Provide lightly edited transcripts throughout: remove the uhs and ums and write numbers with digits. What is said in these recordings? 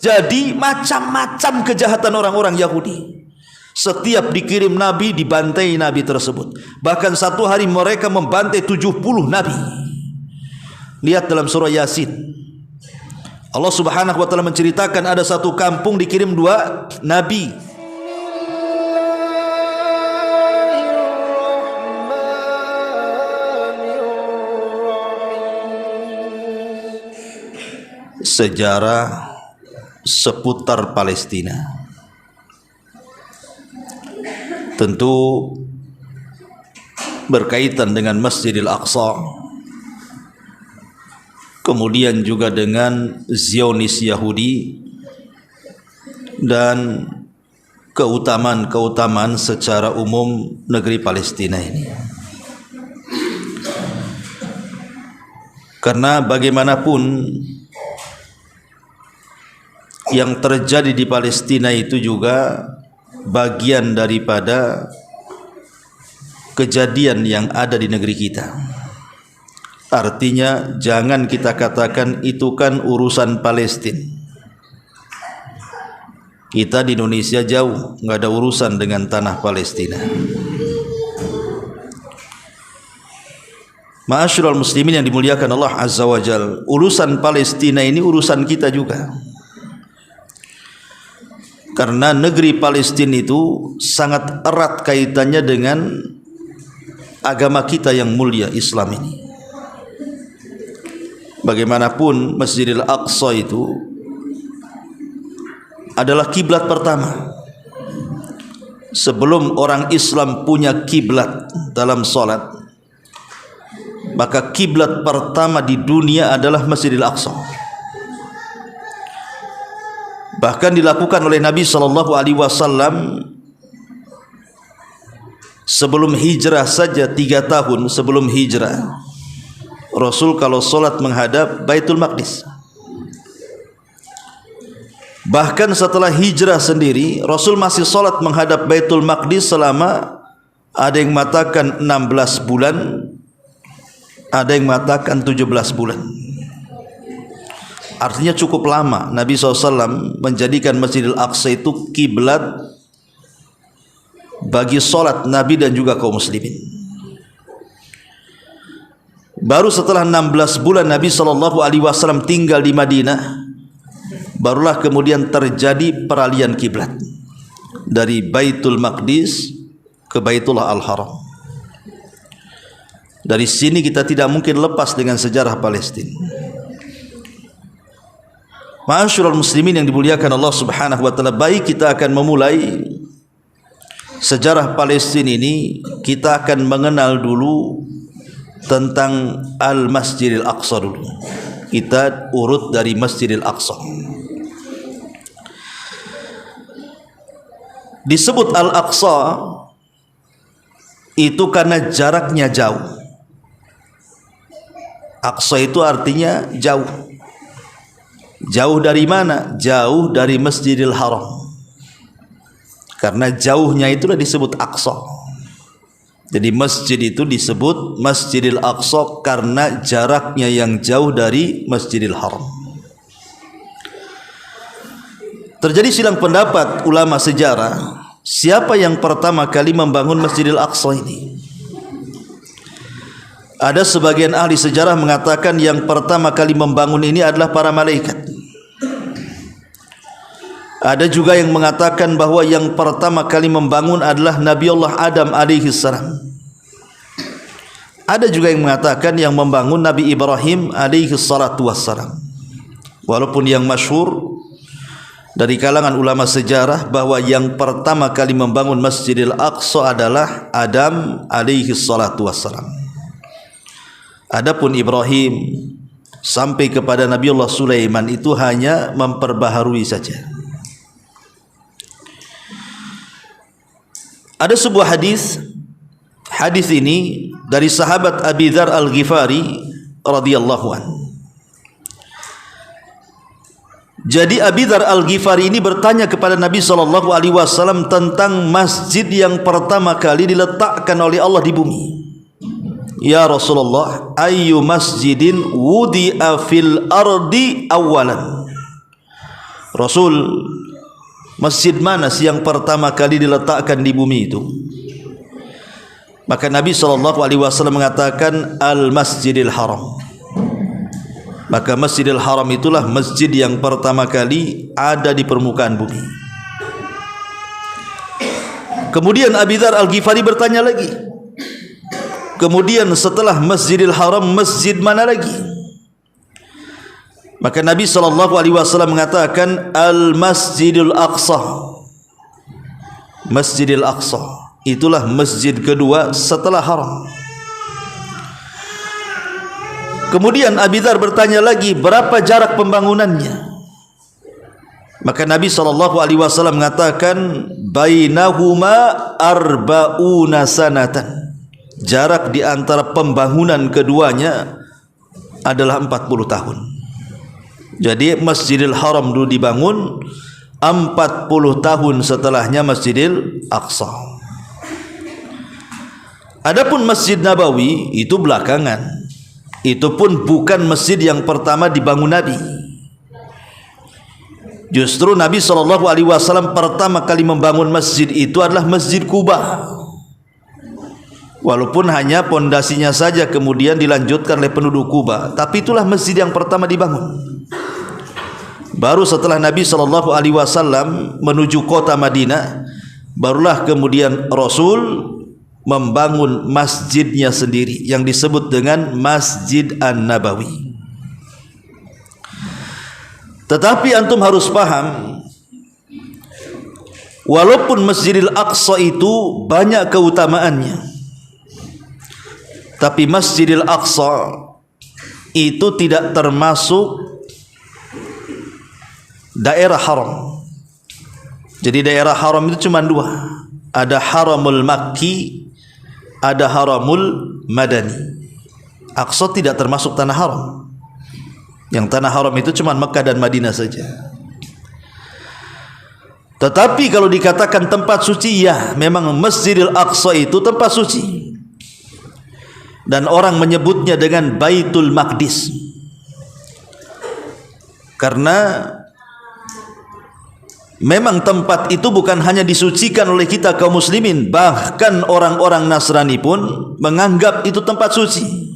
Jadi macam-macam kejahatan orang-orang Yahudi. Setiap dikirim Nabi, dibantai Nabi tersebut. Bahkan satu hari mereka membantai 70 Nabi. Lihat dalam surah Yasin. Allah Subhanahu wa ta'ala menceritakan ada satu kampung dikirim 2 Nabi. Sejarah seputar Palestina. Tentu berkaitan dengan Masjidil Aqsa, kemudian juga dengan Zionis Yahudi dan keutamaan-keutamaan secara umum negeri Palestina ini. Karena bagaimanapun yang terjadi di Palestina itu juga bagian daripada kejadian yang ada di negeri kita. Artinya jangan kita katakan itu kan urusan Palestina. Kita di Indonesia jauh, nggak ada urusan dengan tanah Palestina. Ma'asyiral muslimin yang dimuliakan Allah Azza wa Jalla, urusan Palestina ini urusan kita juga. Karena negeri Palestina itu sangat erat kaitannya dengan agama kita yang mulia, Islam ini. Bagaimanapun Masjidil Aqsa itu adalah kiblat pertama. Sebelum orang Islam punya kiblat dalam salat, maka kiblat pertama di dunia adalah Masjidil Aqsa. Bahkan dilakukan oleh Nabi SAW sebelum hijrah saja, 3 tahun sebelum hijrah, Rasul kalau solat menghadap Baitul Maqdis. Bahkan setelah hijrah sendiri, Rasul masih solat menghadap Baitul Maqdis selama, ada yang mengatakan 16 bulan, ada yang mengatakan 17 bulan. Artinya cukup lama Nabi SAW menjadikan Masjidil Aqsa itu kiblat bagi solat Nabi dan juga kaum muslimin. Baru setelah 16 bulan Nabi SAW tinggal di Madinah, barulah kemudian terjadi peralihan kiblat dari Baitul Maqdis ke Baitullah Al-Haram. Dari sini kita tidak mungkin lepas dengan sejarah Palestina. Ma'asyiral muslimin yang dimuliakan Allah Subhanahu wa taala, baik kita akan memulai sejarah Palestina ini, kita akan mengenal dulu tentang Al-Masjidil Aqsa dulu. Kita urut dari Masjidil Aqsa. Disebut Al-Aqsa itu karena jaraknya jauh. Aqsa itu artinya jauh. Jauh dari mana? Jauh dari Masjidil Haram. Karena jauhnya itulah disebut Aqsa. Jadi masjid itu disebut Masjidil Aqsa karena jaraknya yang jauh dari Masjidil Haram. Terjadi silang pendapat ulama sejarah, siapa yang pertama kali membangun Masjidil Aqsa ini? Ada sebagian ahli sejarah mengatakan yang pertama kali membangun ini adalah para malaikat. Ada juga yang mengatakan bahwa yang pertama kali membangun adalah Nabi Allah Adam alaihi salam. Ada juga yang mengatakan yang membangun Nabi Ibrahim alaihi salatu wassalam. Walaupun yang masyhur dari kalangan ulama sejarah bahwa yang pertama kali membangun Masjidil Aqsa adalah Adam alaihi salatu wassalam. Adapun Ibrahim sampai kepada Nabi Allah Sulaiman itu hanya memperbaharui saja. Ada sebuah hadis ini dari sahabat Abi Dzar Al-Ghifari radhiyallahu anhu. Jadi Abi Dzar Al-Ghifari ini bertanya kepada Nabi SAW tentang masjid yang pertama kali diletakkan oleh Allah di bumi. Ya Rasulullah, ayyu masjidin wudi'a fil ardi awalan? Rasul, masjid mana sih yang pertama kali diletakkan di bumi itu? Maka Nabi SAW mengatakan Al-Masjidil Haram. Maka Masjidil Haram itulah masjid yang pertama kali ada di permukaan bumi. Kemudian Abi Dzar Al-Ghifari bertanya lagi, kemudian setelah Masjidil Haram, masjid mana lagi? Maka Nabi SAW mengatakan Al-Masjidil Aqsa. Masjidil Aqsa itulah masjid kedua setelah Haram. Kemudian Abi Dzar bertanya lagi, berapa jarak pembangunannya? Maka Nabi SAW mengatakan bainahuma arba'una sanatan. Jarak di antara pembangunan keduanya adalah 40 tahun. Jadi Masjidil Haram dulu dibangun, 40 tahun setelahnya Masjidil Aqsa. Adapun Masjid Nabawi itu belakangan. Itu pun bukan masjid yang pertama dibangun Nabi. Justru Nabi SAW pertama kali membangun masjid itu adalah Masjid Quba. Walaupun hanya pondasinya saja kemudian dilanjutkan oleh penduduk Quba, tapi itulah masjid yang pertama dibangun. Baru setelah Nabi SAW menuju kota Madinah, barulah kemudian Rasul membangun masjidnya sendiri yang disebut dengan Masjid An-Nabawi. Tetapi antum harus paham, walaupun Masjidil Aqsa itu banyak keutamaannya, tapi Masjidil Aqsa itu tidak termasuk daerah haram. Jadi daerah haram itu cuma dua, ada Haramul Makki, ada Haramul Madani. Aqsa tidak termasuk tanah haram. Yang tanah haram itu cuma Mekah dan Madinah saja. Tetapi kalau dikatakan tempat suci, ya memang Masjidil Aqsa itu tempat suci. Dan orang menyebutnya dengan Baitul Maqdis. Karena memang tempat itu bukan hanya disucikan oleh kita kaum muslimin, bahkan orang-orang Nasrani pun menganggap itu tempat suci.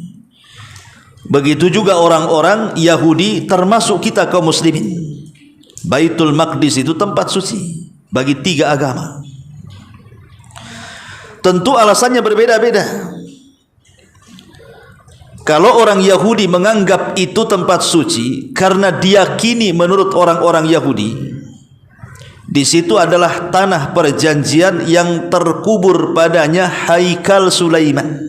Begitu juga orang-orang Yahudi termasuk kita kaum muslimin. Baitul Maqdis itu tempat suci bagi tiga agama. Tentu alasannya berbeda-beda. Kalau orang Yahudi menganggap itu tempat suci karena diyakini menurut orang-orang Yahudi di situ adalah tanah perjanjian yang terkubur padanya Haikal Sulaiman.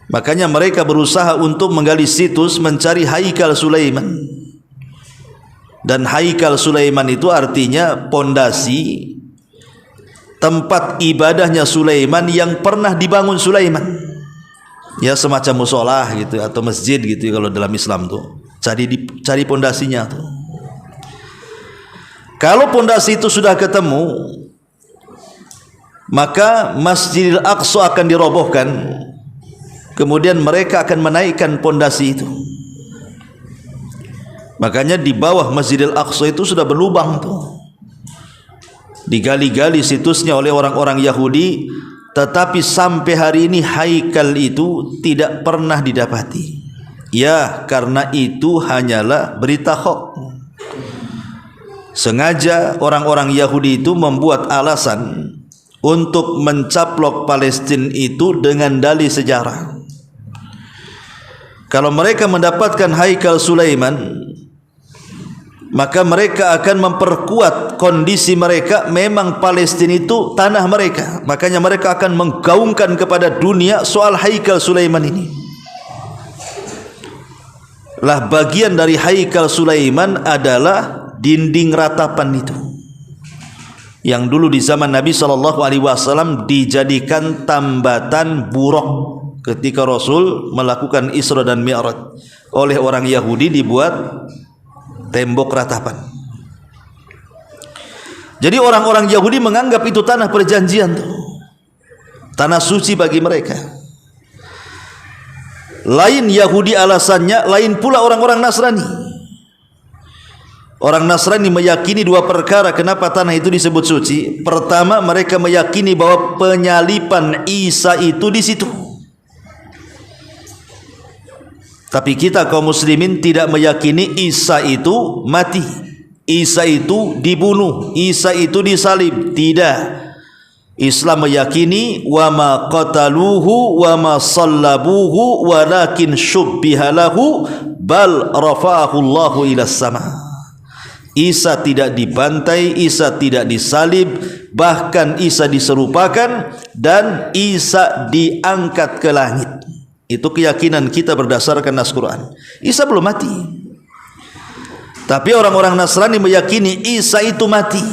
Makanya mereka berusaha untuk menggali situs mencari Haikal Sulaiman. Dan Haikal Sulaiman itu artinya pondasi tempat ibadahnya Sulaiman yang pernah dibangun Sulaiman. Ya semacam musola gitu atau masjid gitu kalau dalam Islam tuh. Cari pondasinya tuh. Kalau pondasi itu sudah ketemu, maka Masjidil Aqsa akan dirobohkan. Kemudian mereka akan menaikkan pondasi itu. Makanya di bawah Masjidil Aqsa itu sudah berlubang tuh. Digali-gali situsnya oleh orang-orang Yahudi, tetapi sampai hari ini haikal itu tidak pernah didapati. Ya, karena itu hanyalah berita hoax. Sengaja orang-orang Yahudi itu membuat alasan untuk mencaplok Palestina itu dengan dalih sejarah. Kalau mereka mendapatkan Haikal Sulaiman, maka mereka akan memperkuat kondisi mereka. Memang Palestina itu tanah mereka, makanya mereka akan menggaungkan kepada dunia soal Haikal Sulaiman ini. Lah bagian dari Haikal Sulaiman adalah dinding ratapan itu, yang dulu di zaman Nabi SAW dijadikan tambatan buruk ketika Rasul melakukan Isra dan Mi'raj. Oleh orang Yahudi dibuat tembok ratapan. Jadi orang-orang Yahudi menganggap itu tanah perjanjian tuh, tanah suci bagi mereka. Lain Yahudi alasannya, lain pula orang-orang Nasrani. Orang Nasrani meyakini dua perkara kenapa tanah itu disebut suci. Pertama, mereka meyakini bahwa penyalipan Isa itu di situ. Tapi kita kaum muslimin tidak meyakini Isa itu mati, Isa itu dibunuh, Isa itu disalib. Tidak. Islam meyakini wa ma qataluhu wa ma sallabuhu walakin syubbiha lahu bal rafa'ahu Allahu ila sama. Isa tidak dibantai, Isa tidak disalib, bahkan Isa diserupakan dan Isa diangkat ke langit. Itu keyakinan kita berdasarkan nas Quran. Isa belum mati. Tapi orang-orang Nasrani meyakini Isa itu mati,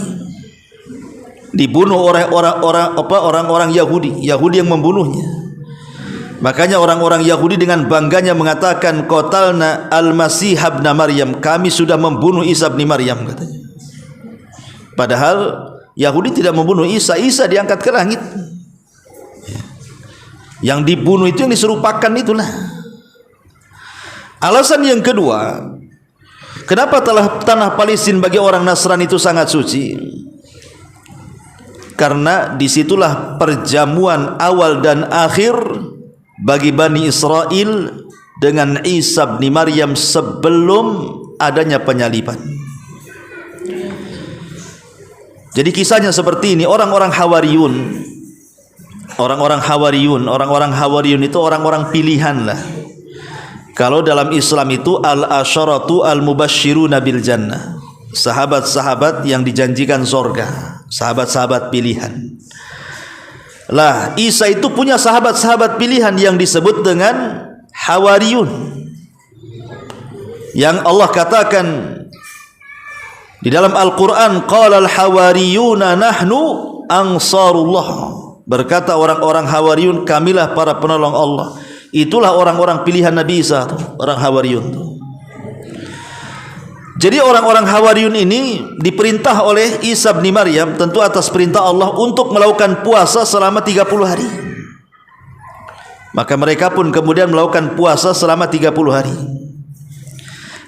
dibunuh oleh orang-orang Yahudi yang membunuhnya. Makanya orang-orang Yahudi dengan bangganya mengatakan qatalna al-Masih ibn Maryam, kami sudah membunuh Isa bin Maryam katanya. Padahal Yahudi tidak membunuh Isa, Isa diangkat ke langit. Yang dibunuh itu yang diserupakan itulah. Alasan yang kedua, kenapa tanah Palestina bagi orang Nasrani itu sangat suci? Karena disitulah perjamuan awal dan akhir bagi Bani Israel dengan Isa bin Maryam sebelum adanya penyaliban. Jadi kisahnya seperti ini. Orang-orang Hawariyun itu orang-orang pilihan lah. Kalau dalam Islam itu al-asyaratu al-mubashshiruna bil jannah, sahabat-sahabat yang dijanjikan surga, sahabat-sahabat pilihan. Lah, Isa itu punya sahabat-sahabat pilihan yang disebut dengan Hawariyun, yang Allah katakan di dalam Al-Quran, qala al-hawariyuna nahnu ansarullah. Berkata orang-orang Hawariyun, kamilah para penolong Allah. Itulah orang-orang pilihan Nabi Isa, orang Hawariyun. Jadi orang-orang Hawariyun ini diperintah oleh Isa bin Maryam, tentu atas perintah Allah, untuk melakukan puasa selama 30 hari. Maka mereka pun kemudian melakukan puasa selama 30 hari.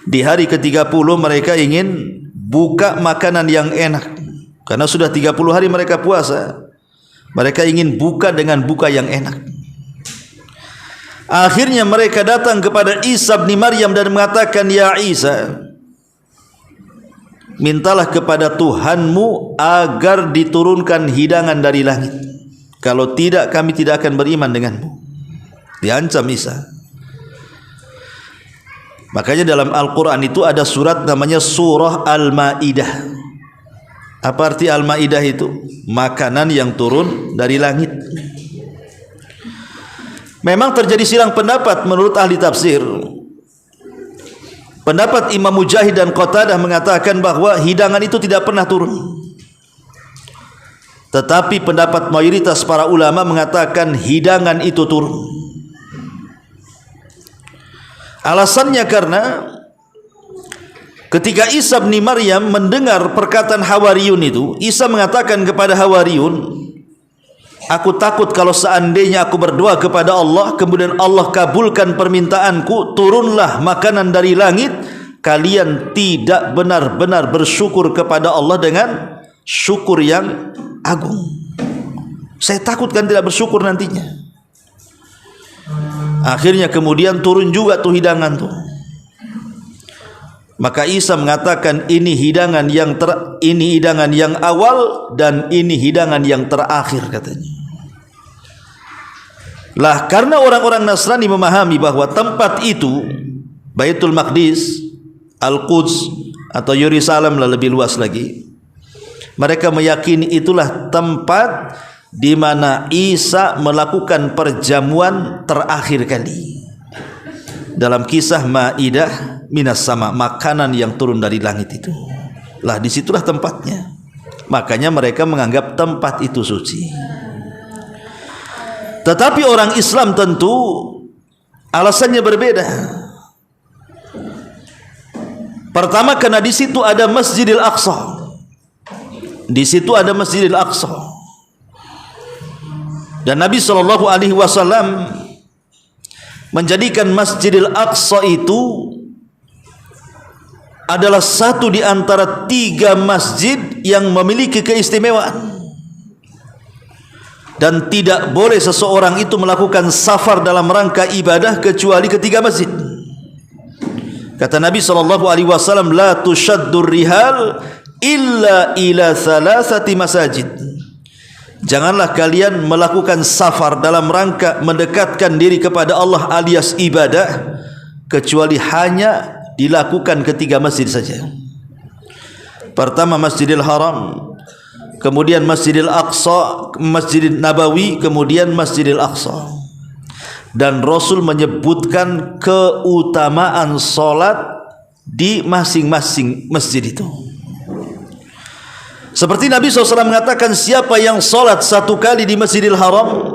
Di hari ke-30 mereka ingin buka makanan yang enak. Karena sudah 30 hari mereka puasa, mereka ingin buka dengan buka yang enak. Akhirnya mereka datang kepada Isa bin Maryam dan mengatakan, ya Isa, mintalah kepada Tuhanmu agar diturunkan hidangan dari langit. Kalau tidak, kami tidak akan beriman denganmu. Diancam Isa. Makanya dalam Al-Quran itu ada surat namanya surah Al-Ma'idah. Apa arti Al-Ma'idah itu? Makanan yang turun dari langit. Memang terjadi silang pendapat menurut ahli tafsir. Pendapat Imam Mujahid dan Qatadah mengatakan bahwa hidangan itu tidak pernah turun. Tetapi pendapat mayoritas para ulama mengatakan hidangan itu turun. Alasannya karena ketika Isa bin Maryam mendengar perkataan Hawariyun itu, Isa mengatakan kepada Hawariyun, aku takut kalau seandainya aku berdoa kepada Allah, kemudian Allah kabulkan permintaanku, turunlah makanan dari langit, kalian tidak benar-benar bersyukur kepada Allah dengan syukur yang agung. Saya takutkan tidak bersyukur nantinya. Akhirnya kemudian turun juga tuh hidangan tuh. Maka Isa mengatakan, ini hidangan yang awal dan ini hidangan yang terakhir katanya. Lah, karena orang-orang Nasrani memahami bahwa tempat itu, Baitul Maqdis, Al-Quds atau Yerusalem lah lebih luas lagi, mereka meyakini itulah tempat di mana Isa melakukan perjamuan terakhir kali. Dalam kisah Ma'idah minas sama, makanan yang turun dari langit itu. Lah, disitulah tempatnya. Makanya mereka menganggap tempat itu suci. Tetapi orang Islam tentu alasannya berbeda. Pertama, karena di situ ada Masjidil Aqsa. Di situ ada Masjidil Aqsa. Dan Nabi SAW menjadikan Masjidil Aqsa itu adalah satu di antara 3 masjid yang memiliki keistimewaan. Dan tidak boleh seseorang itu melakukan safar dalam rangka ibadah kecuali ke 3 masjid. Kata Nabi SAW, la tushaddur rihal illa ila 3 masajid. Janganlah kalian melakukan safar dalam rangka mendekatkan diri kepada Allah alias ibadah kecuali hanya dilakukan ke 3 masjid saja. Pertama Masjidil Haram, kemudian Masjidil Aqsa, Masjidil Nabawi, kemudian Masjidil Aqsa. Dan Rasul menyebutkan keutamaan solat di masing-masing masjid itu. Seperti Nabi SAW mengatakan, siapa yang solat 1 kali di Masjidil Haram,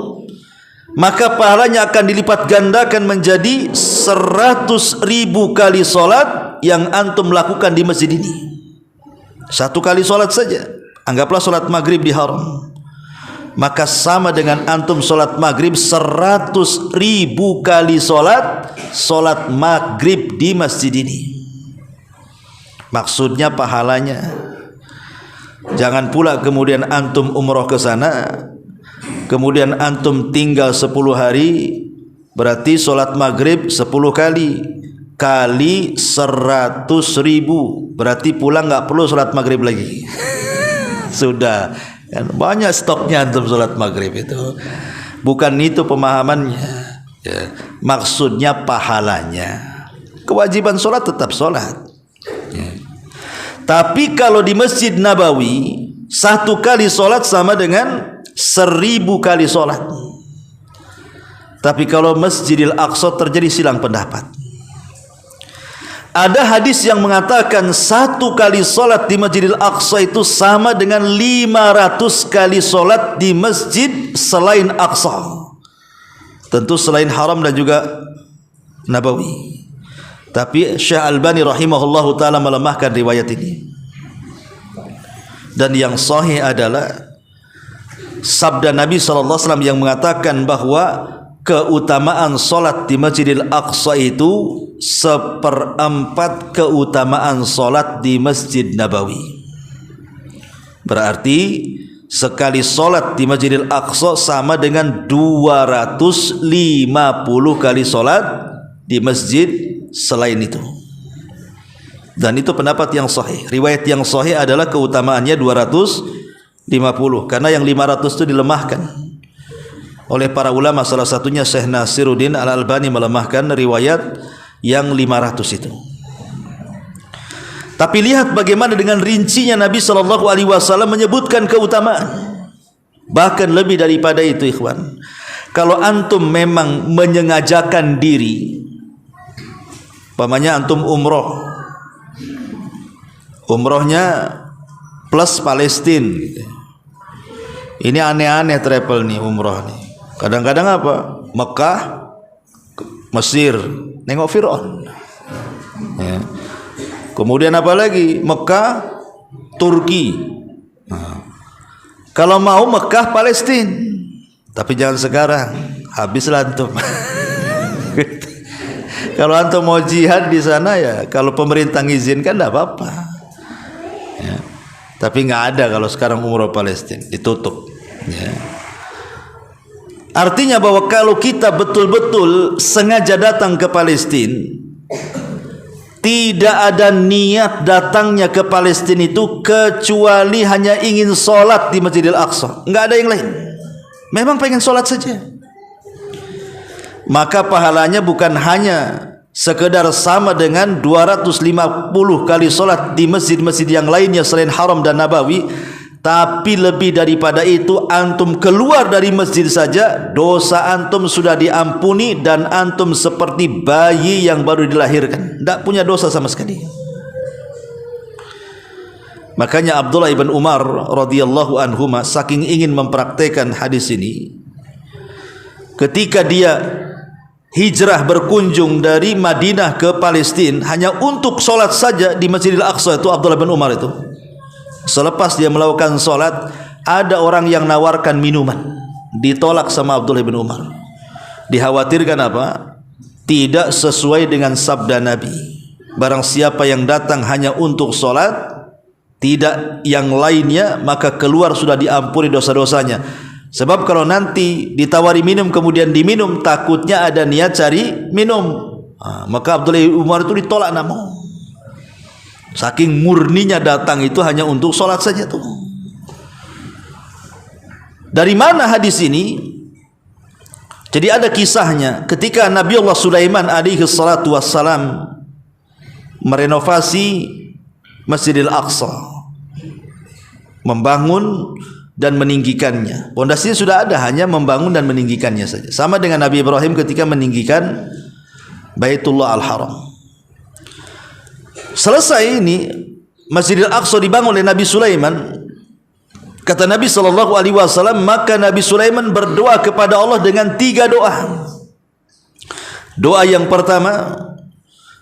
maka pahalanya akan dilipat gandakan menjadi 100.000 kali solat yang antum lakukan di masjid ini. 1 kali solat saja, anggaplah solat maghrib di haram, maka sama dengan antum solat maghrib 100.000 kali solat maghrib di masjid ini. Maksudnya pahalanya. Jangan pula kemudian antum umroh ke sana, kemudian antum tinggal 10 hari, berarti solat maghrib 10 kali kali 100.000, berarti pulang nggak perlu solat maghrib lagi. Sudah kan banyak stoknya antum solat maghrib itu. Bukan itu pemahamannya ya. Maksudnya pahalanya. Kewajiban solat tetap solat ya. Tapi kalau di Masjid Nabawi 1 kali solat sama dengan 1000 kali solat. Tapi kalau Masjidil Aqsa terjadi silang pendapat. Ada hadis yang mengatakan 1 kali solat di Masjidil Aqsa itu sama dengan 500 kali solat di masjid selain Aqsa. Tentu selain Haram dan juga Nabawi. Tapi Syekh Albani rahimahullahu ta'ala melemahkan riwayat ini. Dan yang sahih adalah sabda Nabi SAW yang mengatakan bahwa keutamaan solat di Masjidil Aqsa itu 1/4 keutamaan solat di Masjid Nabawi. Berarti sekali solat di Masjidil Aqsa sama dengan 250 kali solat di masjid selain itu. Dan itu pendapat yang sahih. Riwayat yang sahih adalah keutamaannya 250, karena yang 500 itu dilemahkan oleh para ulama. Salah satunya Syekh Nasiruddin Al-Albani melemahkan riwayat yang 500 itu. Tapi lihat bagaimana dengan rincinya Nabi SAW menyebutkan keutamaan. Bahkan lebih daripada itu, ikhwan. Kalau antum memang menyengajakan diri, umpamanya antum umrohnya plus Palestina gitu. Ini aneh-aneh travel nih, umroh nih. Kadang-kadang apa? Mekah, Mesir, nengok Fir'aun ya. Kemudian apa lagi? Mekah, Turki. Nah, kalau mau Mekah, Palestina. Tapi jangan sekarang, habislah antum. Kalau antum mau jihad di sana ya, kalau pemerintah ngizinkan tidak apa-apa ya. Tapi nggak ada kalau sekarang umroh Palestina, ditutup ya. Artinya bahwa kalau kita betul-betul sengaja datang ke Palestina, tidak ada niat datangnya ke Palestina itu kecuali hanya ingin sholat di Masjidil Aqsa, nggak ada yang lain. Memang pengen sholat saja, maka pahalanya bukan hanya sekedar sama dengan 250 kali sholat di masjid-masjid yang lainnya selain Haram dan Nabawi, tapi lebih daripada itu, antum keluar dari masjid saja dosa antum sudah diampuni dan antum seperti bayi yang baru dilahirkan, tidak punya dosa sama sekali. Makanya Abdullah ibn Umar radhiyallahu anhuma saking ingin mempraktekkan hadis ini, ketika dia hijrah berkunjung dari Madinah ke Palestina hanya untuk sholat saja di Masjidil Aqsa itu, Abdullah bin Umar itu, selepas dia melakukan sholat, ada orang yang nawarkan minuman, ditolak sama Abdullah bin Umar. Dikhawatirkan apa? Tidak sesuai dengan sabda Nabi. barang siapa yang datang hanya untuk solat, tidak yang lainnya, maka keluar sudah diampuni dosa-dosanya. Sebab kalau nanti ditawari minum kemudian diminum, takutnya ada niat cari minum. Maka Abdullah bin Umar itu ditolak namun. Saking murninya datang itu hanya untuk solat saja tuh. Dari mana hadis ini? Jadi ada kisahnya ketika Nabi Allah Sulaiman alaihi salatu wassalam merenovasi Masjidil Aqsa, membangun dan meninggikannya. Pondasinya sudah ada, hanya membangun dan meninggikannya saja. Sama dengan Nabi Ibrahim ketika meninggikan Baitullah Al-Haram. Selesai ini Masjidil Aqsa dibangun oleh Nabi Sulaiman. Kata Nabi SAW, maka Nabi Sulaiman berdoa kepada Allah dengan 3 doa. Doa yang pertama,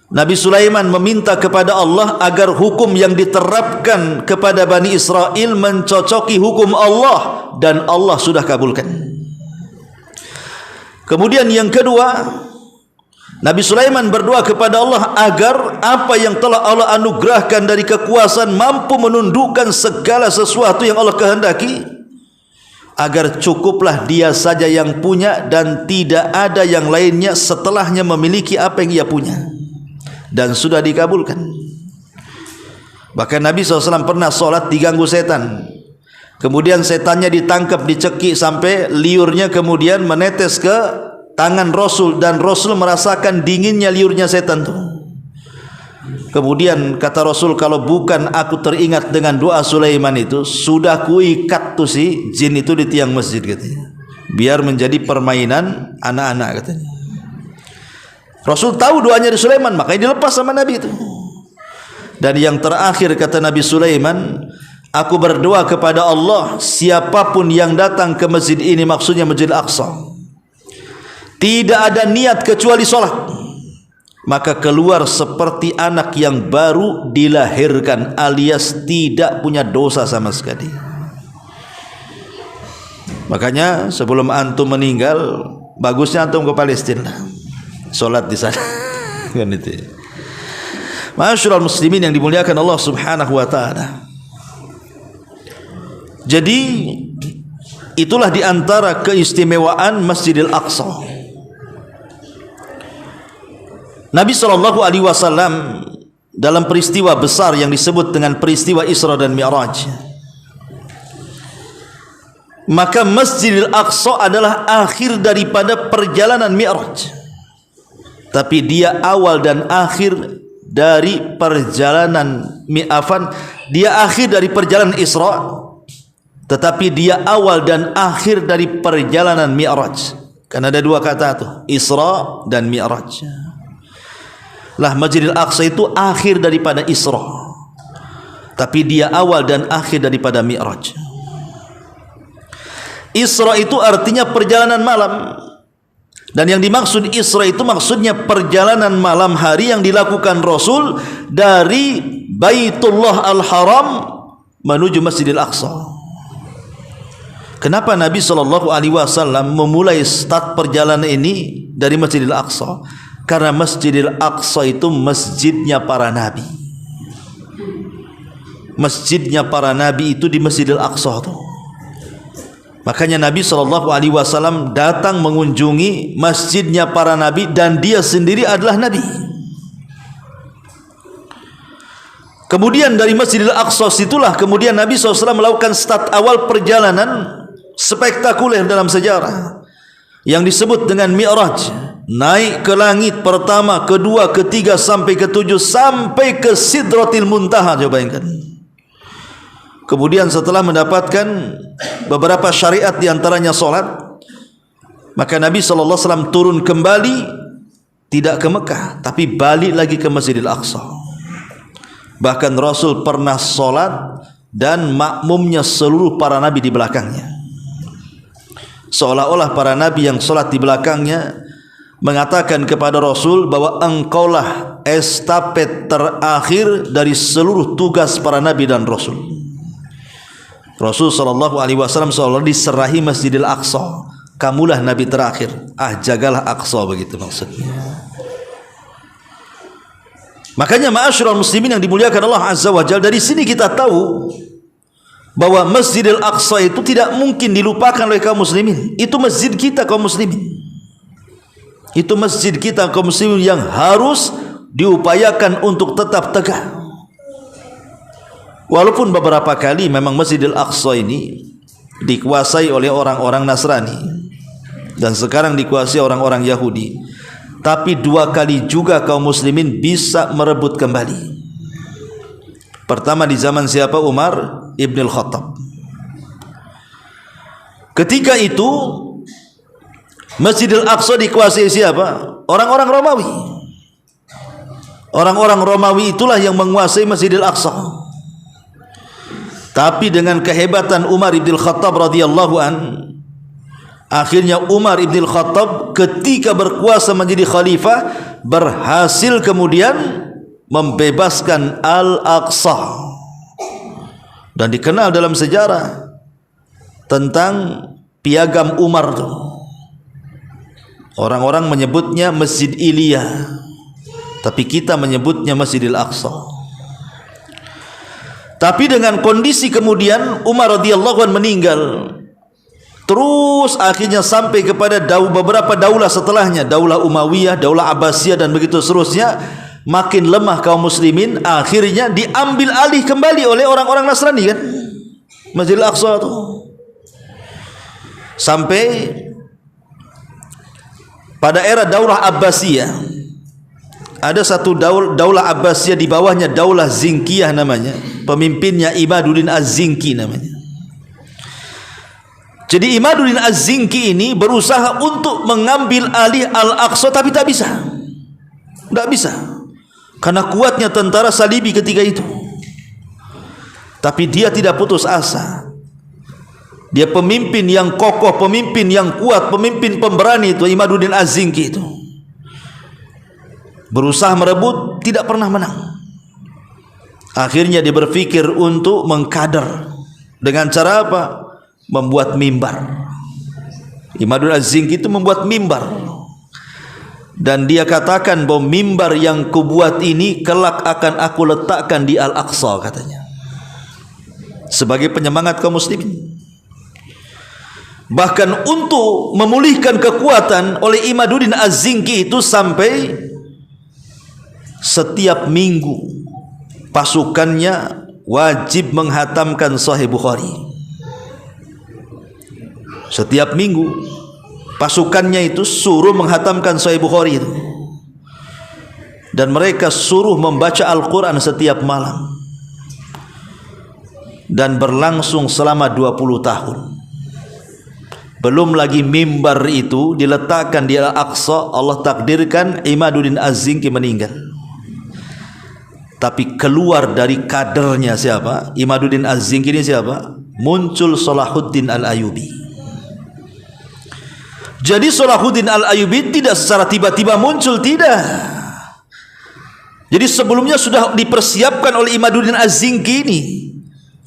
Nabi Sulaiman meminta kepada Allah agar hukum yang diterapkan kepada Bani Israel mencocoki hukum Allah, dan Allah sudah kabulkan. Kemudian yang kedua, Nabi Sulaiman berdoa kepada Allah agar apa yang telah Allah anugerahkan dari kekuasaan mampu menundukkan segala sesuatu yang Allah kehendaki, agar cukuplah dia saja yang punya dan tidak ada yang lainnya setelahnya memiliki apa yang ia punya, dan sudah dikabulkan. Bahkan Nabi SAW pernah sholat diganggu setan, kemudian setannya ditangkap, dicekik sampai liurnya kemudian menetes ke tangan Rasul, dan Rasul merasakan dinginnya liurnya setan itu. Kemudian kata Rasul, kalau bukan aku teringat dengan doa Sulaiman itu, sudah kuikat tuh si jin itu di tiang masjid katanya, biar menjadi permainan anak-anak katanya. Rasul tahu doanya di Sulaiman, makanya dilepas sama Nabi itu. Dan yang terakhir kata Nabi Sulaiman, aku berdoa kepada Allah, siapapun yang datang ke masjid ini, maksudnya Masjid Al-Aqsa, tidak ada niat kecuali sholat, maka keluar seperti anak yang baru dilahirkan, alias tidak punya dosa sama sekali. Makanya sebelum antum meninggal, bagusnya antum ke Palestina, sholat di sana. Kan itu. Ma'asyiral muslimin yang dimuliakan Allah Subhanahu wa taala. Jadi itulah di antara keistimewaan Masjidil Aqsa. Nabi SAW dalam peristiwa besar yang disebut dengan peristiwa Isra dan Mi'raj, maka Masjidil Aqsa adalah akhir daripada perjalanan Mi'raj, tapi dia awal dan akhir dari perjalanan dia akhir dari perjalanan Isra, tetapi dia awal dan akhir dari perjalanan Mi'raj. Karena ada 2 kata tuh, Isra dan Mi'raj. Lah Masjidil Aqsa itu akhir daripada Isra, tapi dia awal dan akhir daripada Mi'raj. Isra itu artinya perjalanan malam, dan yang dimaksud Isra itu maksudnya perjalanan malam hari yang dilakukan Rasul dari Baitullah Al-Haram menuju Masjidil Aqsa. Kenapa Nabi SAW memulai start perjalanan ini dari Masjidil Aqsa? Karena Masjidil Aqsa itu masjidnya para nabi. Masjidnya para nabi itu di Masjidil Aqsa tuh. Makanya Nabi SAW datang mengunjungi masjidnya para nabi, dan dia sendiri adalah nabi. Kemudian dari Masjidil Aqsa itulah kemudian Nabi SAW melakukan start awal perjalanan spektakuler dalam sejarah yang disebut dengan Mi'raj. Naik ke langit pertama, kedua, ketiga sampai ke-7, sampai ke Sidratil Muntaha. Coba bayangkan. Kemudian setelah mendapatkan beberapa syariat diantaranya solat, maka Nabi SAW turun kembali, tidak ke Mekah, tapi balik lagi ke Masjidil Aqsa. Bahkan Rasul pernah solat dan makmumnya seluruh para nabi di belakangnya, seolah-olah para nabi yang solat di belakangnya mengatakan kepada Rasul bahwa engkaulah estafet terakhir dari seluruh tugas para nabi dan Rasul. Rasul SAW seolah diserahi Masjidil Aqsa, kamulah nabi terakhir, jagalah Aqsa, begitu maksudnya. Makanya ma'asyiral muslimin yang dimuliakan Allah Azza wa Jalla, dari sini kita tahu bahwa Masjidil Aqsa itu tidak mungkin dilupakan oleh kaum muslimin. Itu masjid kita kaum muslimin. Itu masjid kita kaum muslimin yang harus diupayakan untuk tetap tegak. Walaupun beberapa kali memang Masjidil Aqsa ini dikuasai oleh orang-orang Nasrani dan sekarang dikuasai orang-orang Yahudi, tapi 2 kali juga kaum muslimin bisa merebut kembali. Pertama di zaman siapa? Umar Ibn al-Khattab. Ketika itu Masjidil Aqsa dikuasai siapa? Orang-orang Romawi. Orang-orang Romawi itulah yang menguasai Masjidil Aqsa. Tapi dengan kehebatan Umar Ibn al-Khattab radhiyallahu an, akhirnya Umar Ibn al-Khattab ketika berkuasa menjadi khalifah berhasil kemudian membebaskan Al-Aqsa. Dan dikenal dalam sejarah tentang piagam Umar itu. Orang-orang menyebutnya Masjid Ilya, tapi kita menyebutnya Masjidil Aqsa. Tapi dengan kondisi kemudian Umar radhiyallahu anhu meninggal, terus akhirnya sampai kepada beberapa daulah setelahnya, daulah Umayyah, daulah Abbasiyah dan begitu seterusnya, makin lemah kaum muslimin, akhirnya diambil alih kembali oleh orang-orang Nasrani kan, Masjidil Aqsa itu. Sampai pada era daulah Abbasiyah, ada satu daulah Abbasiyah, di bawahnya daulah Zinkiyah namanya, pemimpinnya Imaduddin Az-Zinki namanya. Jadi Imaduddin Az-Zinki ini berusaha untuk mengambil alih Al-Aqsa, tapi tak bisa. Tak bisa. Karena kuatnya tentara Salibi ketika itu. Tapi dia tidak putus asa. Dia pemimpin yang kokoh, pemimpin yang kuat, pemimpin pemberani itu Imaduddin Az-Zinki itu. Berusaha merebut, tidak pernah menang. Akhirnya dia berpikir untuk mengkader. Dengan cara apa? Membuat mimbar. Imaduddin Az-Zinki itu membuat mimbar. Dan dia katakan bahwa mimbar yang kubuat ini kelak akan aku letakkan di Al-Aqsa katanya. Sebagai penyemangat kaum muslimin. Bahkan untuk memulihkan kekuatan oleh Imaduddin Az-Zinki itu sampai setiap minggu pasukannya wajib menghatamkan Sahih Bukhari. Setiap minggu pasukannya itu suruh menghatamkan Sahih Bukhari itu. Dan mereka suruh membaca Al-Quran setiap malam. Dan berlangsung selama 20 tahun. Belum lagi mimbar itu diletakkan di Al-Aqsa, Allah takdirkan Imaduddin Az-Zinki meninggal. Tapi keluar dari kadernya siapa? Imaduddin Az-Zinki ini siapa? Muncul Salahuddin Al-Ayyubi. Jadi Salahuddin Al-Ayyubi tidak secara tiba-tiba muncul, tidak. Jadi sebelumnya sudah dipersiapkan oleh Imaduddin Az-Zinki ini,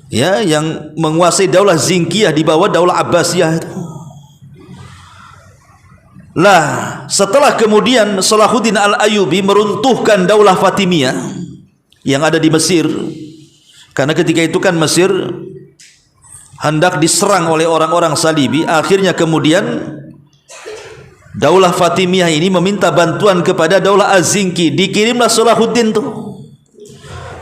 ya, yang menguasai daulah Zinkiyah di bawah daulah Abbasiyah itu. Lah, setelah kemudian Salahuddin Al-Ayyubi meruntuhkan daulah Fatimiyah yang ada di Mesir, karena ketika itu kan Mesir hendak diserang oleh orang-orang Salibi. Akhirnya kemudian daulah Fatimiyah ini meminta bantuan kepada daulah Az-Zinki. Dikirimlah Salahuddin tuh,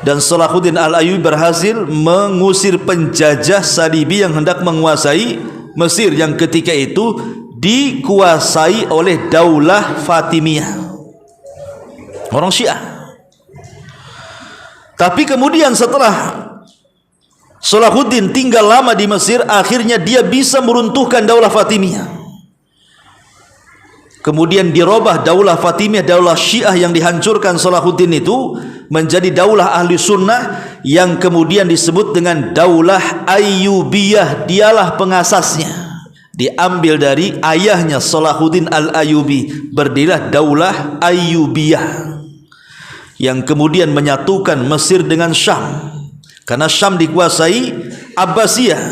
dan Salahuddin Al-Ayyubi berhasil mengusir penjajah Salibi yang hendak menguasai Mesir, yang ketika itu dikuasai oleh daulah Fatimiyah, orang Syiah. Tapi kemudian setelah Salahuddin tinggal lama di Mesir, akhirnya dia bisa meruntuhkan daulah Fatimiyah. Kemudian dirubah daulah Fatimiyah, daulah Syiah yang dihancurkan Salahuddin itu, menjadi daulah ahli sunnah yang kemudian disebut dengan daulah Ayyubiyah. Dialah pengasasnya, diambil dari ayahnya Salahuddin Al-Ayyubi. Berdirilah daulah Ayyubiyah yang kemudian menyatukan Mesir dengan Syam. Karena Syam dikuasai Abbasiyah,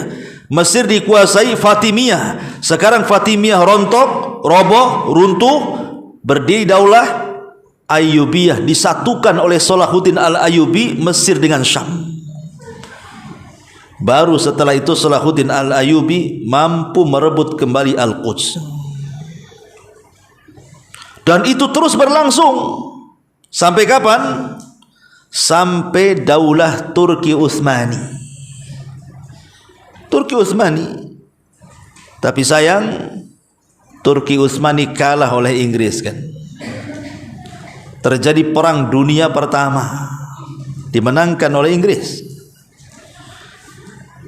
Mesir dikuasai Fatimiyah. Sekarang Fatimiyah rontok, roboh, runtuh, berdiri daulah Ayyubiyah disatukan oleh Salahuddin Al-Ayyubi Mesir dengan Syam. Baru setelah itu Salahuddin Al-Ayyubi mampu merebut kembali Al-Quds. Dan itu terus berlangsung sampai kapan? Sampai Daulah Turki Utsmani. Turki Utsmani. Tapi sayang Turki Utsmani kalah oleh Inggris kan. Terjadi perang dunia pertama, dimenangkan oleh Inggris.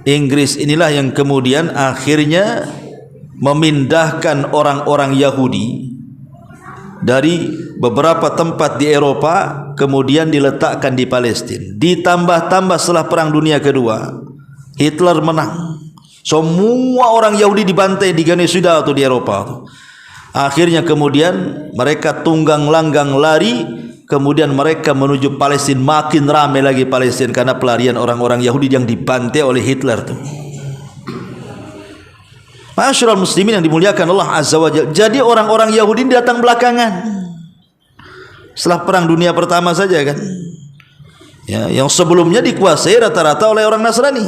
Inggris inilah yang kemudian akhirnya memindahkan orang-orang Yahudi dari beberapa tempat di Eropa, kemudian diletakkan di Palestina. Ditambah-tambah setelah perang dunia kedua, Hitler menang. Semua orang Yahudi dibantai di genosida atau di Eropa. Akhirnya kemudian mereka tunggang langgang lari, kemudian mereka menuju Palestina. Makin ramai lagi Palestina karena pelarian orang-orang Yahudi yang dibantai oleh Hitler tuh. Ma'asyiral muslimin yang dimuliakan Allah Azza wa Jalla. Jadi orang-orang Yahudi datang belakangan. Setelah perang dunia pertama saja kan. Ya, yang sebelumnya dikuasai rata-rata oleh orang Nasrani.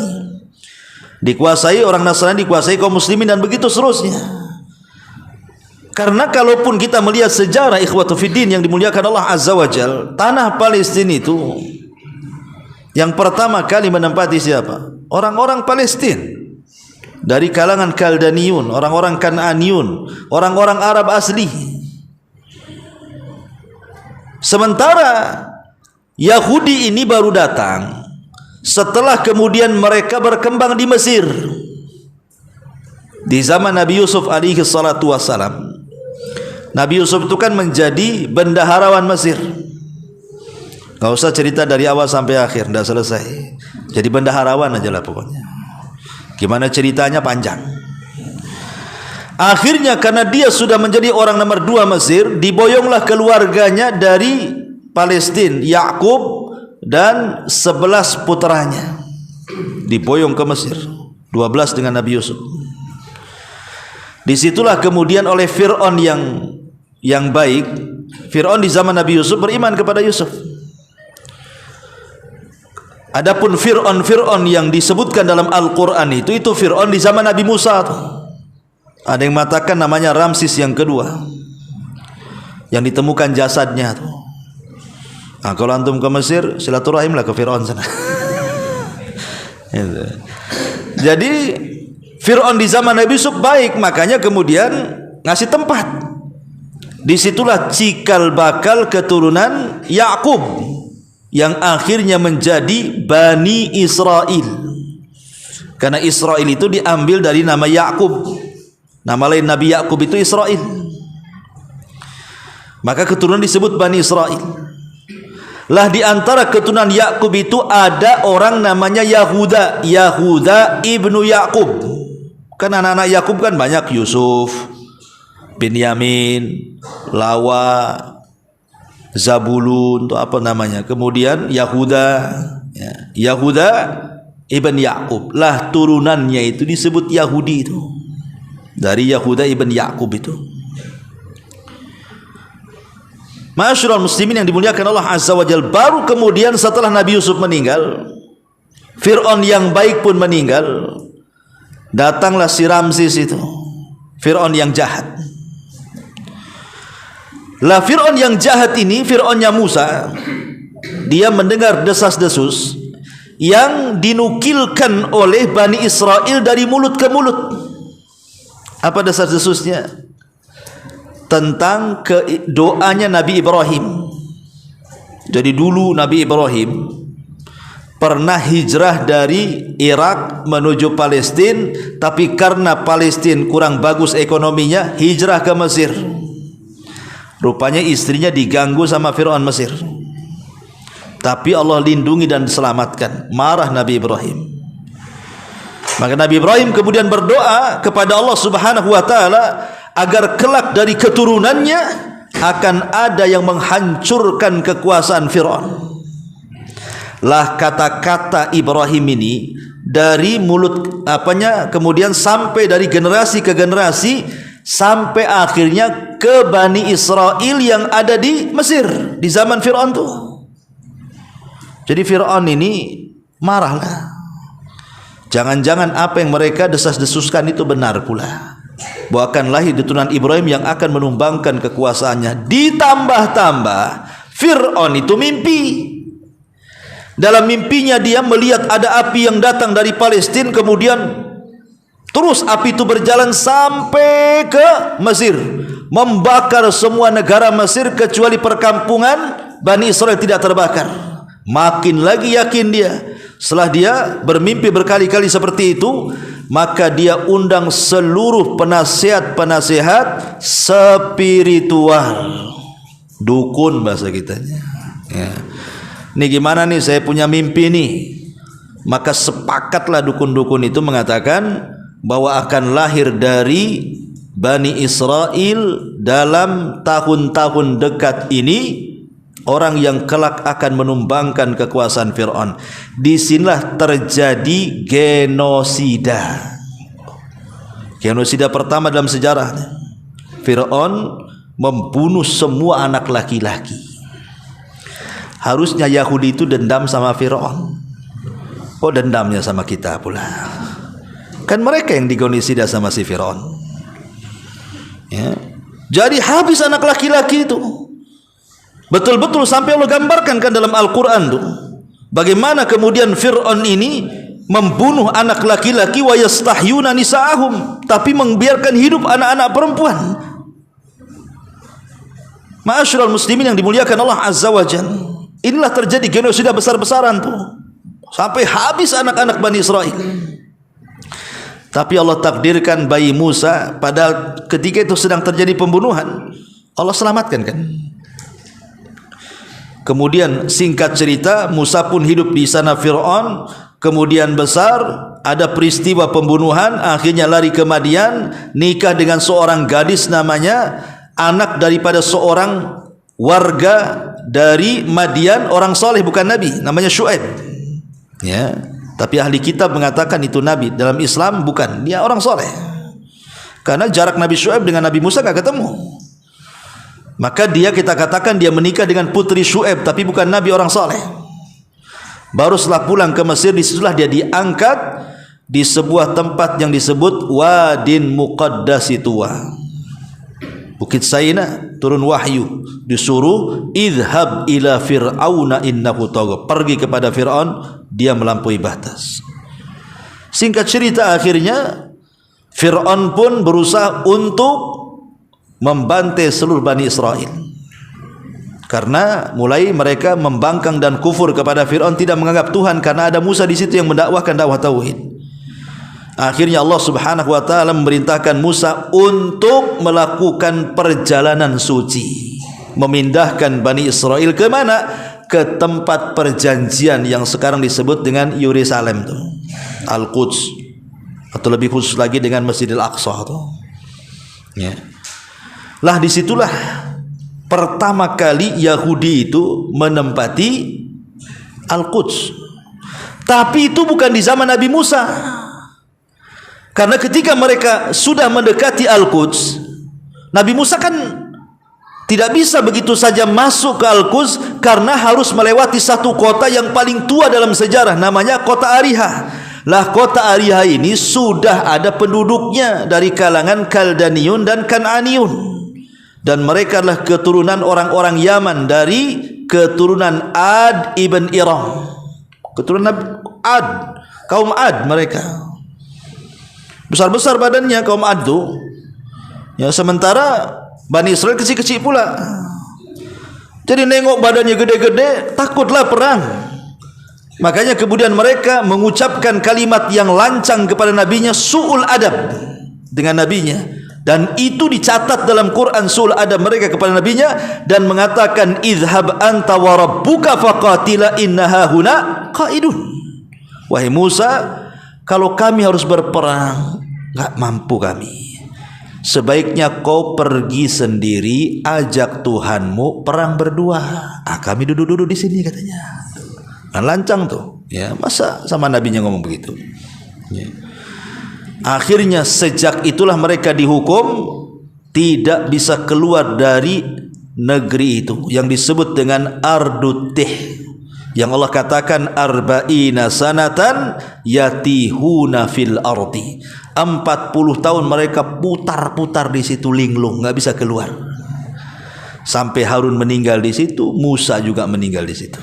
Dikuasai orang Nasrani, dikuasai kaum muslimin dan begitu seterusnya. Karena kalaupun kita melihat sejarah ikhwatu fiddin yang dimuliakan Allah Azza wa Jalla, tanah Palestina itu yang pertama kali menempati siapa? Orang-orang Palestina. Dari kalangan Kaldaniun, orang-orang Kan'aniun, orang-orang Arab asli. Sementara Yahudi ini baru datang setelah kemudian mereka berkembang di Mesir. Di zaman Nabi Yusuf alaihi salatu wassalam, Nabi Yusuf itu kan menjadi bendaharawan Mesir. Gak usah cerita dari awal sampai akhir, tidak selesai. Jadi bendaharawan aja lah pokoknya. Gimana ceritanya panjang. Akhirnya karena dia sudah menjadi orang nomor 2 Mesir, diboyonglah keluarganya dari Palestina, Yakub dan 11 putranya. Diboyong ke Mesir, 12 dengan Nabi Yusuf. Disitulah kemudian oleh Fir'aun yang baik. Fir'aun di zaman Nabi Yusuf beriman kepada Yusuf. Adapun Fir'aun yang disebutkan dalam Al-Quran itu Fir'aun di zaman Nabi Musa tuh. Ada yang mengatakan namanya Ramses yang kedua, yang ditemukan jasadnya tuh. Nah, kalau antum ke Mesir silaturahimlah ke Fir'aun sana. Jadi Fir'aun di zaman Nabi Yusuf baik, makanya kemudian ngasih tempat. Disitulah cikal bakal keturunan Yakub yang akhirnya menjadi Bani Israel. Karena Israel itu diambil dari nama Yakub. Nama lain Nabi Yakub itu Israel. Maka keturunan disebut Bani Israel. Lah di antara keturunan Yakub itu ada orang namanya Yahuda. Yahuda ibnu Yakub. Kan anak-anak Yakub kan banyak, Yusuf, Binyamin, Lawa, Zabulun, itu apa namanya? Kemudian Yahuda, ya. Yahuda ibn Yakub. Lah turunannya itu disebut Yahudi itu. Dari Yahuda ibn Yakub itu. Ma'asyiral muslimin yang dimuliakan Allah Azza wa Jalla, baru kemudian setelah Nabi Yusuf meninggal, Fir'aun yang baik pun meninggal, datanglah si Ramses itu, Fir'aun yang jahat. Lah Fir'aun yang jahat ini, Fir'aunnya Musa, dia mendengar desas-desus yang dinukilkan oleh Bani Israel dari mulut ke mulut. Apa desas-desusnya? Tentang doanya Nabi Ibrahim. Jadi dulu Nabi Ibrahim pernah hijrah dari Irak menuju Palestina, tapi karena Palestina kurang bagus ekonominya, hijrah ke Mesir. Rupanya istrinya diganggu sama Fir'aun Mesir, tapi Allah lindungi dan selamatkan. Marah Nabi Ibrahim. Maka Nabi Ibrahim kemudian berdoa kepada Allah Subhanahu wa taala agar kelak dari keturunannya akan ada yang menghancurkan kekuasaan Fir'aun. Lah kata-kata Ibrahim ini dari mulut kemudian sampai dari generasi ke generasi sampai akhirnya ke Bani Israel yang ada di Mesir di zaman Fir'aun tuh. Jadi Fir'aun ini marahlah. Jangan-jangan apa yang mereka desas-desuskan itu benar pula, bahwa akan lahir keturunan Ibrahim yang akan menumbangkan kekuasaannya. Ditambah-tambah Fir'aun itu mimpi. Dalam mimpinya dia melihat ada api yang datang dari Palestina, kemudian terus api itu berjalan sampai ke Mesir, membakar semua negara Mesir kecuali perkampungan Bani Israel tidak terbakar. Makin lagi yakin dia. Setelah dia bermimpi berkali-kali seperti itu, maka dia undang seluruh penasihat-penasihat spiritual, dukun bahasa kitanya. Ya. Ini gimana nih, saya punya mimpi nih. Maka sepakatlah dukun-dukun itu mengatakan bahwa akan lahir dari Bani Israel dalam tahun-tahun dekat ini orang yang kelak akan menumbangkan kekuasaan Fir'aun. Disinilah terjadi genosida. Genosida pertama dalam sejarah. Fir'aun membunuh semua anak laki-laki. Harusnya Yahudi itu dendam sama Fir'aun. Kok dendamnya sama kita pula? Kan mereka yang digenosida sama si Fir'aun. Ya. Jadi habis anak laki-laki itu. Betul-betul sampai Allah gambarkan kan dalam Al-Quran tuh, bagaimana kemudian Fir'aun ini membunuh anak laki-laki, wa yastahyuna nisa'ahum, tapi membiarkan hidup anak-anak perempuan. Ma'asyiral muslimin yang dimuliakan Allah Azza wa Jalla, inilah terjadi genosida besar-besaran tuh, sampai habis anak-anak Bani Israel. Tapi Allah takdirkan bayi Musa, padahal ketika itu sedang terjadi pembunuhan, Allah selamatkan kan. Kemudian singkat cerita, Musa pun hidup di sana Fir'aun, kemudian besar, ada peristiwa pembunuhan, akhirnya lari ke Madian, nikah dengan seorang gadis namanya, anak daripada seorang warga dari Madian, orang soleh bukan nabi, namanya Syuaib. Ya, tapi ahli kitab mengatakan itu nabi, dalam Islam bukan, dia orang soleh. Karena jarak Nabi Syuaib dengan Nabi Musa gak ketemu. Maka dia kita katakan dia menikah dengan putri Syuaib, tapi bukan nabi, orang soleh. Baru setelah pulang ke Mesir, disitulah dia diangkat di sebuah tempat yang disebut Wadin Muqaddasi Tuwa, Bukit Saina. Turun wahyu, disuruh idhab ila fir'auna innahu tagha, pergi kepada Fir'aun, dia melampaui batas. Singkat cerita, akhirnya Fir'aun pun berusaha untuk membantai seluruh Bani Israel, karena mulai mereka membangkang dan kufur kepada Fir'aun, tidak menganggap Tuhan, karena ada Musa di situ yang mendakwahkan dakwah tauhid. Akhirnya Allah Subhanahu wa taala memerintahkan Musa untuk melakukan perjalanan suci, memindahkan Bani Israel ke mana? Ke tempat perjanjian yang sekarang disebut dengan Yerusalem tuh, Al-Quds, atau lebih khusus lagi dengan Masjidil Aqsa tuh. Ya. Lah disitulah pertama kali Yahudi itu menempati Al-Quds. Tapi itu bukan di zaman Nabi Musa. Karena ketika mereka sudah mendekati Al-Quds, Nabi Musa kan tidak bisa begitu saja masuk ke Al-Quds, karena harus melewati satu kota yang paling tua dalam sejarah, namanya kota Ariha. Lah kota Ariha ini sudah ada penduduknya dari kalangan Kaldaniun dan Kan'aniun. Dan mereka adalah keturunan orang-orang Yaman, dari keturunan Ad ibn Iram, keturunan Ad, kaum Ad. Mereka besar-besar badannya kaum Ad itu. Ya, sementara Bani Israel kecil-kecil pula. Jadi nengok badannya gede-gede, takutlah perang. Makanya kemudian mereka mengucapkan kalimat yang lancang kepada nabinya, su'ul adab dengan nabinya. Dan itu dicatat dalam Quran, su'ul adab mereka kepada nabinya, dan mengatakan idhab anta wa rabbuka faqatila innaha huna qaidun. Wahai Musa, kalau kami harus berperang, enggak mampu kami. Sebaiknya kau pergi sendiri, ajak Tuhanmu perang berdua. Kami duduk-duduk di sini katanya. Nah, lancang tuh. Ya, masa sama nabinya ngomong begitu? Ya. Akhirnya sejak itulah mereka dihukum tidak bisa keluar dari negeri itu yang disebut dengan ardut tih, yang Allah katakan arba'ina sanatan yatihuna fil ardi, 40 tahun mereka putar-putar di situ linglung, nggak bisa keluar. Sampai Harun meninggal di situ, Musa juga meninggal di situ.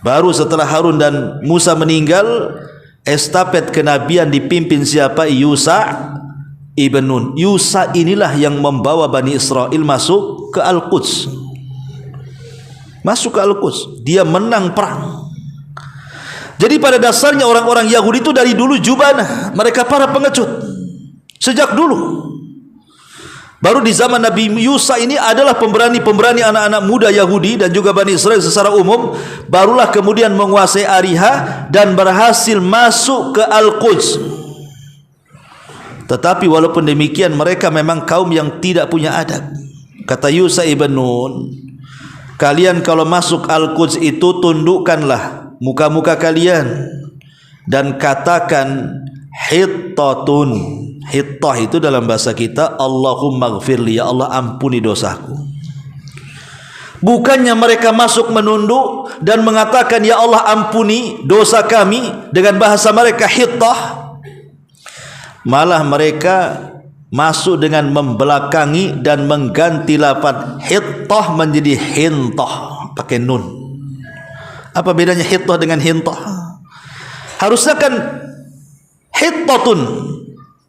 Baru setelah Harun dan Musa meninggal, estafet kenabian dipimpin siapa? Yusa ibn Nun. Yusa inilah yang membawa Bani Israel masuk ke Al-Quds. Masuk ke Al-Quds. Dia menang perang. Jadi pada dasarnya orang-orang Yahudi itu dari dulu jubana. Mereka para pengecut. Sejak dulu. Baru di zaman Nabi Yusa ini adalah pemberani-pemberani anak-anak muda Yahudi dan juga Bani Israel secara umum. Barulah kemudian menguasai Ariha dan berhasil masuk ke Al-Quds. Tetapi walaupun demikian mereka memang kaum yang tidak punya adab. Kata Yusa ibn Nun, kalian kalau masuk Al-Quds itu tundukkanlah muka-muka kalian dan katakan hittatun. Hittah itu dalam bahasa kita Allahumma gfirli, ya Allah ampuni dosaku. Bukannya mereka masuk menunduk dan mengatakan ya Allah ampuni dosa kami dengan bahasa mereka hittah. Malah mereka masuk dengan membelakangi dan mengganti lafaz hittah menjadi hintah pakai nun. Apa bedanya hittah dengan hintah? Harusnya kan hittatun,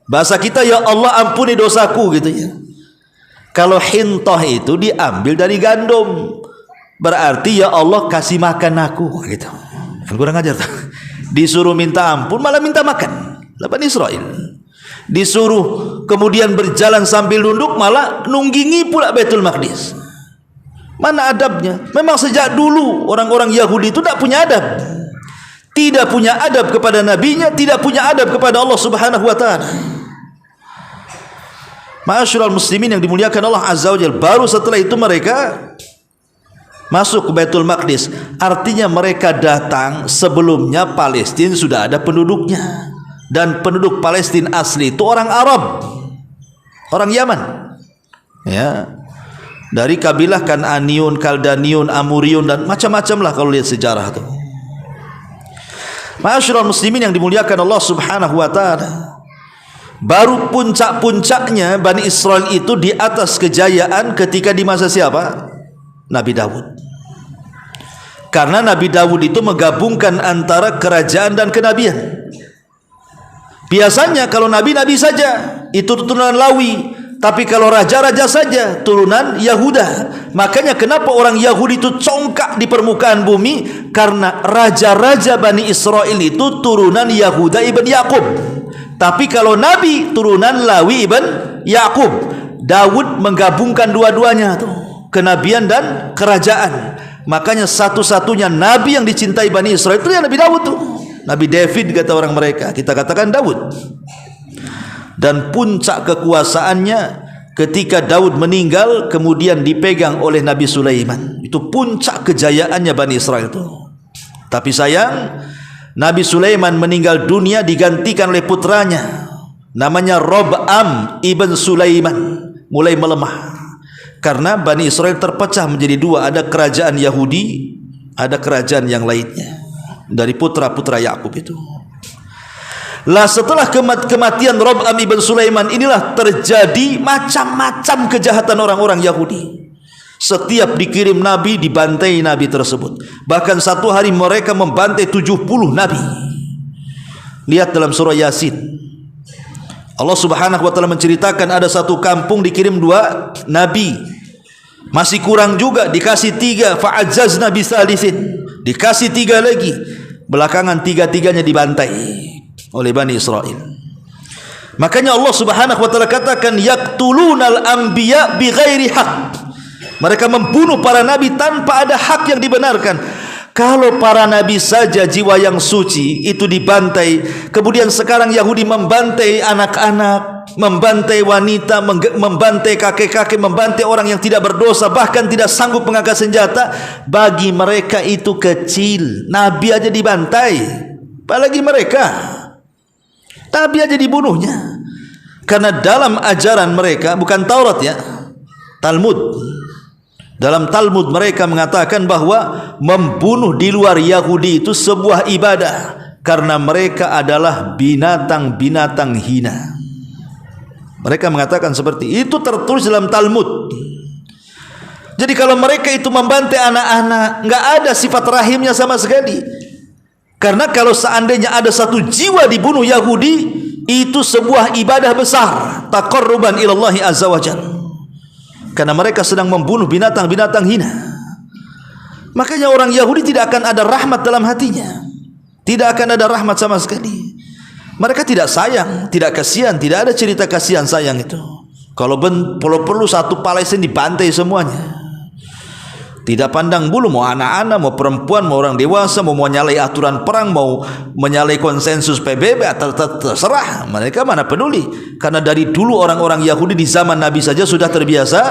bahasa kita ya Allah ampuni dosaku gitu ya. Kalau hintah itu diambil dari gandum, berarti ya Allah kasih makan aku gitu. Kan kurang ajar tuh. Disuruh minta ampun malah minta makan. Bani Israel disuruh kemudian berjalan sambil nunduk malah nunggingi pula Baitul Maqdis. Mana adabnya? Memang sejak dulu orang-orang Yahudi itu tidak punya adab. Tidak punya adab kepada nabinya, tidak punya adab kepada Allah Subhanahu wa taala. Ma'asyiral muslimin yang dimuliakan Allah Azza wa Jalla, baru setelah itu mereka masuk ke Baitul Maqdis. Artinya mereka datang sebelumnya Palestina sudah ada penduduknya. Dan penduduk Palestina asli itu orang Arab, orang Yaman, ya, dari kabilah Kananiun, Kaldaniun, Amuriun dan macam-macam lah kalau lihat sejarah itu. Ma'asyiral muslimin yang dimuliakan Allah Subhanahu wa taala, baru puncak-puncaknya Bani Israel itu di atas kejayaan ketika di masa siapa? Nabi Daud. Karena Nabi Daud itu menggabungkan antara kerajaan dan kenabian. Biasanya kalau nabi-nabi saja itu turunan Lawi, tapi kalau raja-raja saja turunan Yahuda. Makanya kenapa orang Yahudi itu congkak di permukaan bumi? Karena raja-raja Bani Israel itu turunan Yahuda ibn Yakub. Tapi kalau nabi turunan Lawi ibn Yakub. Daud menggabungkan dua-duanya tuh, kenabian dan kerajaan. Makanya satu-satunya nabi yang dicintai Bani Israel itu ya Nabi Daud tuh. Nabi David kata orang mereka, kita katakan Daud. Dan puncak kekuasaannya ketika Daud meninggal kemudian dipegang oleh Nabi Sulaiman. Itu puncak kejayaannya Bani Israel itu. Tapi sayang, Nabi Sulaiman meninggal dunia digantikan oleh putranya, namanya Rob'am ibn Sulaiman. Mulai melemah karena Bani Israel terpecah menjadi dua, ada kerajaan Yahudi, ada kerajaan yang lainnya dari putra-putra Yakub itu. Lah setelah kematian Rob'am ibn Sulaiman inilah terjadi macam-macam kejahatan orang-orang Yahudi. Setiap dikirim nabi dibantai nabi tersebut. Bahkan satu hari mereka membantai 70 nabi. Lihat dalam surah Yasin. Allah Subhanahu wa taala menceritakan ada satu kampung dikirim 2 nabi. Masih kurang juga, dikasih 3, fa'azzazna bisalisin. Dikasih 3 lagi. Belakangan 3-3-nya dibantai oleh Bani Israel. Makanya Allah Subhanahu wa taala katakan yaqtulunal anbiya bighairi haq. Mereka membunuh para nabi tanpa ada hak yang dibenarkan. Kalau para nabi saja jiwa yang suci itu dibantai, kemudian sekarang Yahudi membantai anak-anak, membantai wanita, membantai kakek-kakek, membantai orang yang tidak berdosa, bahkan tidak sanggup mengangkat senjata. Bagi mereka itu kecil. Nabi aja dibantai, apalagi mereka. Nabi aja dibunuhnya. Karena dalam ajaran mereka, bukan Taurat ya, Talmud. Dalam Talmud mereka mengatakan bahwa membunuh di luar Yahudi itu sebuah ibadah, karena mereka adalah binatang-binatang hina. Mereka mengatakan seperti itu, tertulis dalam Talmud. Jadi kalau mereka itu membantai anak-anak, enggak ada sifat rahimnya sama sekali. Karena kalau seandainya ada satu jiwa dibunuh Yahudi, itu sebuah ibadah besar, taqarruban ilallahi azza wajalla. Karena mereka sedang membunuh binatang-binatang hina. Makanya orang Yahudi tidak akan ada rahmat dalam hatinya. Tidak akan ada rahmat sama sekali. Mereka tidak sayang, tidak kasihan, tidak ada cerita kasihan sayang itu. Kalau perlu satu Palestina dibantai semuanya. Tidak pandang bulu, mau anak-anak, mau perempuan, mau orang dewasa, mau menyalahi aturan perang, mau menyalahi konsensus PBB, terserah. Mereka mana peduli. Karena dari dulu orang-orang Yahudi di zaman Nabi saja sudah terbiasa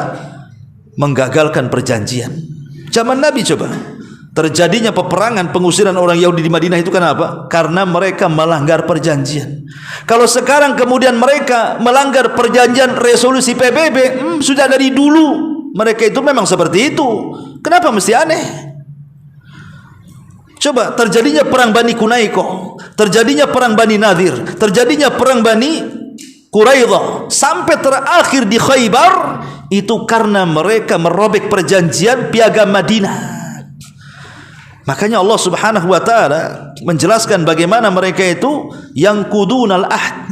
menggagalkan perjanjian. Zaman Nabi coba, terjadinya peperangan, pengusiran orang Yahudi di Madinah itu kenapa? Karena mereka melanggar perjanjian. Kalau sekarang kemudian mereka melanggar perjanjian resolusi PBB, sudah dari dulu mereka itu memang seperti itu. Kenapa mesti aneh? Coba terjadinya perang Bani Kunaiko, terjadinya perang Bani Nadir, terjadinya perang Bani Quraidah, sampai terakhir di Khaybar, itu karena mereka merobek perjanjian piagam Madinah. Makanya Allah Subhanahu wa taala menjelaskan bagaimana mereka itu yang kudunal ahd,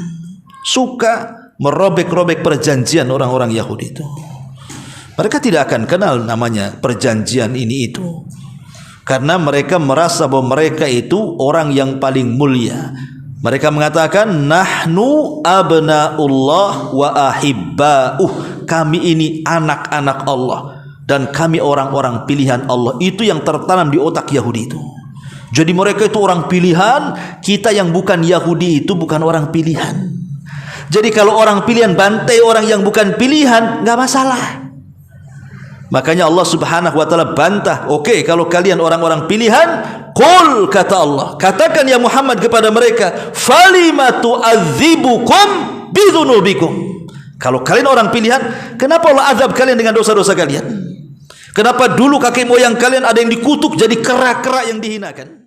suka merobek-robek perjanjian orang-orang Yahudi itu. Mereka tidak akan kenal namanya perjanjian ini itu, karena mereka merasa bahwa mereka itu orang yang paling mulia. Mereka mengatakan nahnu abnaullah wa ahibba'uh, kami ini anak-anak Allah dan kami orang-orang pilihan Allah. Itu yang tertanam di otak Yahudi itu. Jadi mereka itu orang pilihan, kita yang bukan Yahudi itu bukan orang pilihan. Jadi kalau orang pilihan bantai orang yang bukan pilihan, nggak masalah. Makanya Allah Subhanahu wa taala bantah, oke, kalau kalian orang-orang pilihan, qul, kata Allah, katakan ya Muhammad kepada mereka, falima tu'adzibukum bidzunubikum. Kalau kalian orang pilihan, kenapa Allah azab kalian dengan dosa-dosa kalian? Kenapa dulu kakek moyang kalian ada yang dikutuk jadi kera-kera yang dihinakan?